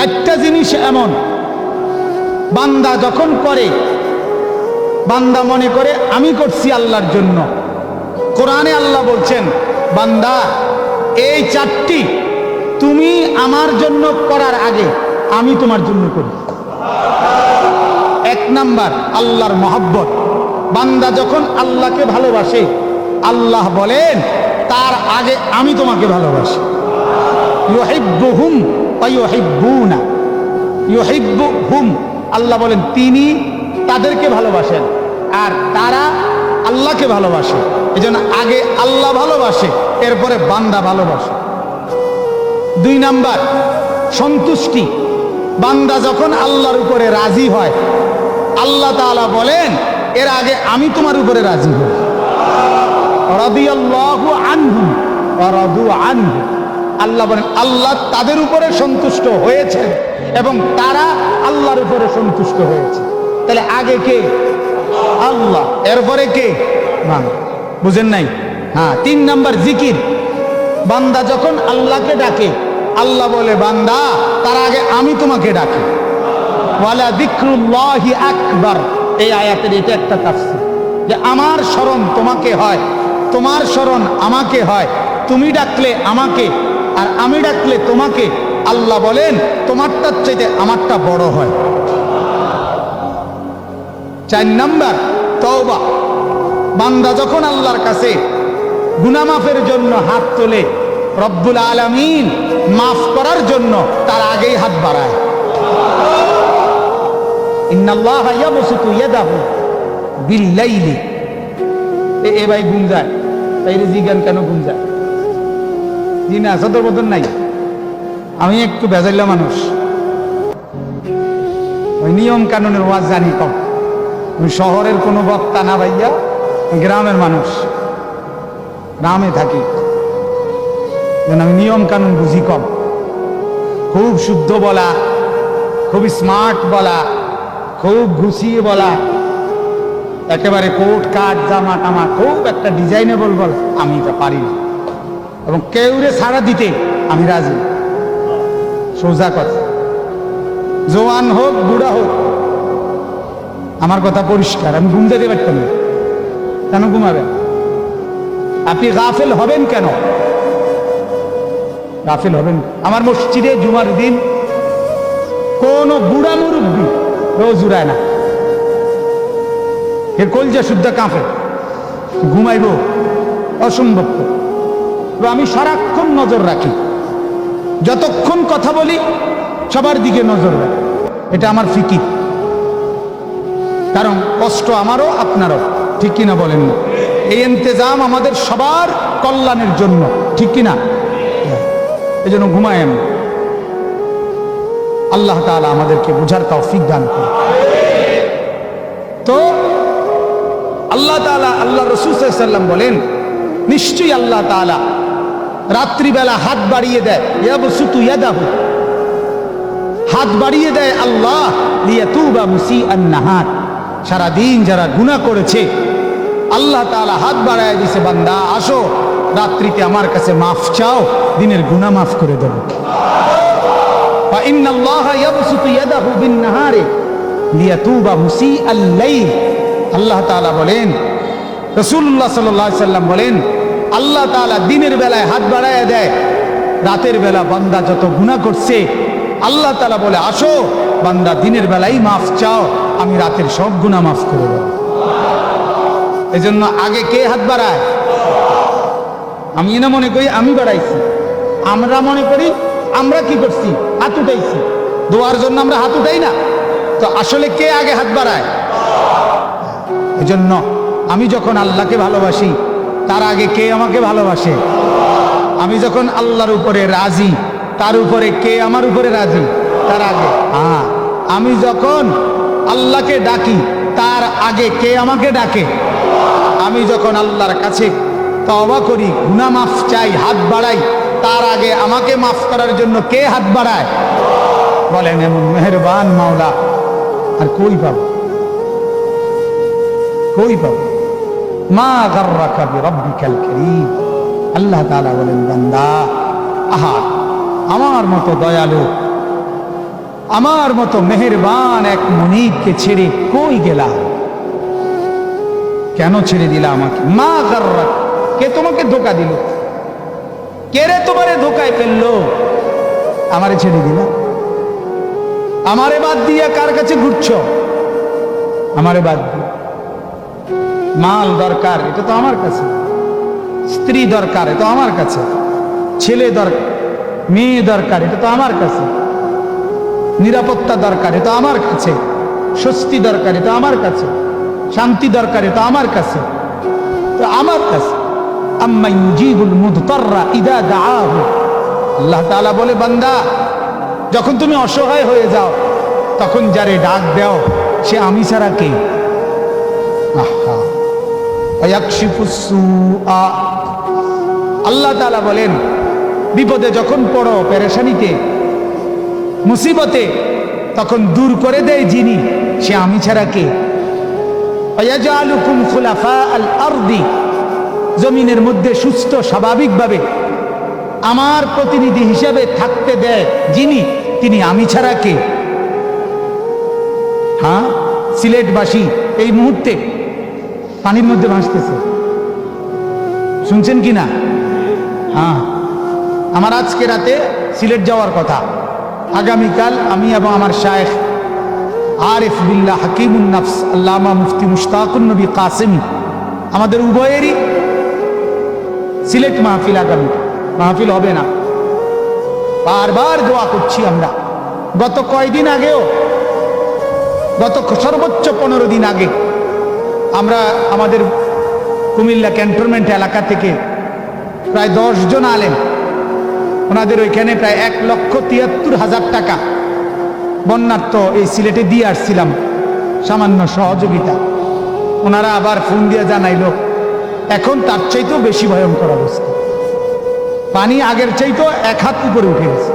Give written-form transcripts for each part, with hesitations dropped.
চারটা জিনিস এমন বান্দা যখন করে, বান্দা মনে করে আমি করছি আল্লাহর জন্য। কোরআনে আল্লাহ বলছেন, বান্দা এই চারটি তুমি আমার জন্য করার আগে আমি তোমার জন্য করি। এক নাম্বার আল্লাহর মহব্বত। বান্দা যখন আল্লাহকে ভালোবাসে, আল্লাহ বলেন তার আগে আমি তোমাকে ভালোবাসি। ইউহিব্বুহুম ওয়া ইউহিব্বুনা। ইউহিব্বুহুম, আল্লাহ বলেন তিনি তাদেরকে ভালোবাসেন আর তারা আল্লাহকে ভালোবাসে। এজন্য আগে আল্লাহ ভালোবাসে, এরপরে বান্দা ভালোবাসে। দুই নাম্বার সন্তুষ্টি। বান্দা যখন আল্লাহর উপরে রাজি হয়, আল্লাহ তাআলা বলেন এর আগে আমি তোমার উপরে রাজি হই। রাদিয়াল্লাহু আনহুম ওয়া রাদু আনহু। আল্লাহ বলেন আল্লাহ তাদের উপরে সন্তুষ্ট হয়েছেন এবং তারা আল্লাহর উপরে সন্তুষ্ট হয়েছে। তাহলে আগে কে? আল্লাহ, এরপরে কে? বান্দা। বুঝেন নাই? হ্যাঁ। তিন নাম্বার জিকির। বান্দা যখন আল্লাহকে ডাকে, আল্লাহ বলে বান্দা তার আগে আমি তোমাকে ডাকি। ওয়ালা যিকরুল্লাহি আকবার। এই আয়াতের এটা একটা তাফসীর যে আমার স্মরণ তোমাকে হয়, তোমার স্মরণ আমাকে হয়। তুমি ডাকলে আমাকে আর আমি ডাকলে তোমাকে। আল্লাহ বলেন তোমারটার চাইতে আমারটা বড় হয়। চার নাম্বার তওবা। বান্দা যখন আল্লাহর কাছে গুনাহ মাফের জন্য হাত তোলে, রব্বুল আলামিন মাফ করার জন্য তার আগেই হাত বাড়ায়। ইন্নাল্লাহা ইয়াবসুতু ইয়াদাহু বিল-লাইলি। এ ভাই গুঞ্জায়, তাই জিজ্ঞান কেন গুঞ্জায়? জি না, সদর বদন নাই। আমি একটু বেজাইলা মানুষ, ওই নিয়ম কানুনের ওয়াজ জানি কম। আমি শহরের কোনো বক্তা না ভাইয়া, গ্রামের মানুষ, গ্রামে থাকি, যেন আমি নিয়ম কানুন বুঝি কম। খুব শুদ্ধ বলা, খুব স্মার্ট বলা, খুব গুছিয়ে বলা, একেবারে কোট কাট জামা টামা খুব একটা ডিজাইনেবল বলা আমি এটা পারি না। এবং কেউরে ছাড়া দিতে আমি রাজি। সোজা কথা, জওয়ান হোক বুড়া হোক, আমার কথা পরিষ্কার। আমি ঘুমতে পারতাম না। কেন ঘুমাবেন? আপনি গাফেল হবেন কেন? গাফেল হবেন। আমার মসজিদে জুমার দিন কোন বুড়া মুরব্বী রোজ উড়ায় না, এর কলজা শুদ্ধ কাঁপে, ঘুমাইব অসম্ভব। তো আমি সারাক্ষণ নজর রাখি, যতক্ষণ কথা বলি সবার দিকে নজর রাখি। এটা আমার ফিকির। কারণ কষ্ট আমারও আপনারও, ঠিক কিনা বলেন না? এই ইন্তেজাম আমাদের সবার কল্যাণের জন্য, ঠিক কিনা? এই জন্য ঘুমাই আমি। আল্লাহ তাআলা আমাদেরকে বুঝার তৌফিক দান করুন। তো আল্লাহ তাআলা, আল্লাহ রাসূল সাল্লাল্লাহু আলাইহি ওয়াসাল্লাম বলেন নিশ্চয়ই আল্লাহ তাআলা রাত্রিবেলা হাত বাড়িয়ে দেয়। ইয়াবসুতু ইয়াদাহু, হাত বাড়িয়ে দেয় আল্লাহ লিয়াতুবা মুসিআন নাহার। সারাদিন যারা গুনাহ করেছে আল্লাহ তাআলা হাত বাড়ায় দিছে, বান্দা আসো রাত্রিতে আমার কাছে মাফ চাও, দিনের গুনাহ মাফ করে দেব। ফা ইন্নাল্লাহা ইয়াবসুতু ইয়াদাহু বিন-নাহারি লিয়াতুবা মুসিআল লাইল। আল্লাহ তাআলা বলেন, রাসূলুল্লাহ সাল্লাল্লাহু আলাইহি সাল্লাম বলেন আল্লাহ তাআলা দিনের বেলায় হাত বাড়ায় দেয়, রাতের বেলা বান্দা যত গুনাহ করছে আল্লাহ তাআলা বলে আসো বান্দা দিনের বেলায় মাফ চাও, আমি রাতের সব গুনাহ মাফ করে দেব। এজন্য আগে কে হাত বাড়ায়? আমি না মনে করি আমি বাড়াইছি, আমরা মনে করি আমরা কি করছি, হাত উঠাইছি। দোয়ার জন্য আমরা হাত উঠাই না, তো আসলে কে আগে হাত বাড়ায়? এজন্য আমি যখন আল্লাহকে ভালোবাসি তার আগে কে আমাকে ভালোবাসে? আমি যখন আল্লাহর উপরে রাজি, তার উপরে কে আমার উপরে রাজি? তার আগে। হ্যাঁ, আমি যখন আল্লাহকে ডাকি তার আগে কে আমাকে ডাকে? আমি যখন আল্লাহর কাছে তওবা করি, গুনাহ মাফ চাই, হাত বাড়াই, তার আগে আমাকে মাফ করার জন্য কে হাত বাড়ায়? বলেন এমন মেহেরবান মাওলা আর কই পাবো? কই পাবো? মা গাররাকা বিরাব্বিকাল কারীম। আল্লাহ তাআলা বলেন বান্দা, আহা আমার মতো দয়ালু আমার মতো মেহেরবান এক মনিবকে ছেড়ে কই গেলা? কেন ছেড়ে দিলা আমাকে? মা গাররাক, কে তোমাকে ধোকা দিল? কে রে তোমারে ধোকায় ফেললো? আমারে ছেড়ে দিলা? আমারে বাদ দিয়ে কার কাছে ঘুরছো? আমারে বাদ দিয়ে। মাল দরকার, এটা তো আমার কাছে। স্ত্রী দরকার, এটা আমার কাছে। ছেলে দরকার, মেয়ে দরকার, এটা তো আমার কাছে। নিরাপত্তা দরকার, এটা আমার কাছে। স্বস্তি দরকার, এটা আমার কাছে। শান্তি দরকার, এটা আমার কাছে। তো আমার কাছে। আম্মা ইউজিবুল মুদতাররা ইদা দাআহু, আল্লাহ তাআলা বলে, বান্দা যখন তুমি অসহায় হয়ে যাও তখন যারে ডাক দাও সে আমি ছাড়া কে? আহা, ওয়ায়াকশিফুস সুআ, আল্লাহ তাআলা বলেন বিপদে যখন পড়ো, পেরেশানিতে, মুসিবতে, তখন দূর করে দেয় যিনি, সে আমি ছাড়া কে? ওয়ায়াজআলুকুম খুলাফা আল আরদি, জমিনের মধ্যে সুস্থ স্বাভাবিকভাবে আমার প্রতিনিধি হিসেবে থাকতে দেয় যিনি, তিনি আমি ছাড়া কে? হ্যাঁ, সিলেটবাসী এই মুহূর্তে পানির মধ্যে ভাসতেছে, শুনছেন কি না? হ্যাঁ, আমার আজকে রাতে সিলেট যাওয়ার কথা। আগামীকাল আমি এবং আমার শায়েখ আরিফ বিল্লাহ হাকিমুন নফস আল্লামা মুফতি মুশতাকুন নবী কাসেমি, আমাদের উভয়েরই সিলেট মাহফিল। আগামী মাহফিল হবে না, বারবার দোয়া করছি আমরা। গত কয়দিন আগেও, গত সর্বোচ্চ 15 দিন আগে আমরা আমাদের কুমিল্লা ক্যান্টনমেন্ট এলাকা থেকে প্রায় 10 জন আলেম, ওনাদের ওইখানে প্রায় 1,73,000 টাকা বন্যার্থ এই সিলেটে দিয়ে আসছিলাম সামান্য সহযোগিতা। ওনারা আবার ফোন দিয়ে জানাইলো এখন তার চাইতেও বেশি ভয়ঙ্কর অবস্থা, পানি আগের চাইতেও 1 হাত উপরে উঠে গেছে।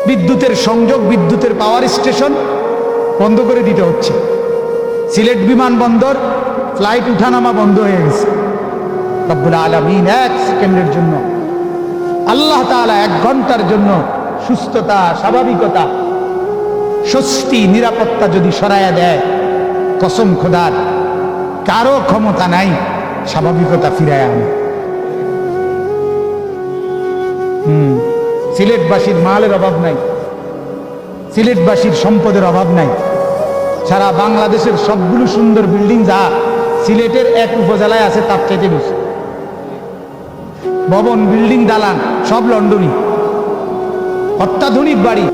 বিদ্যুতের সংযোগ, বিদ্যুতের পাওয়ার স্টেশন বন্ধ করে দিতে হচ্ছে। সিলেট বিমানবন্দর ফ্লাইট উঠানামা বন্ধ হয়ে গেছে। রব্বুল আলামিন 1 সেকেন্ডের জন্য, আল্লাহ তাআলা 1 ঘন্টার জন্য সুস্থতা, স্বাভাবিকতা, স্বস্তি, নিরাপত্তা যদি সরাইয়া দেয়, কসম খোদার কারো ক্ষমতা নাই স্বাভাবিকতা ফিরায় আনে। সিলেটবাসীর মালের অভাব নাই, সিলেটবাসীর সম্পদের অভাব নাই। সারা বাংলাদেশের সবগুলো সুন্দর বিল্ডিং যা সিলেটের 1 উপজেলায় আছে তার চাইতে বেশি। ভবন, বিল্ডিং, দালান সব লন্ডনই, অত্যাধুনিক বাড়ি।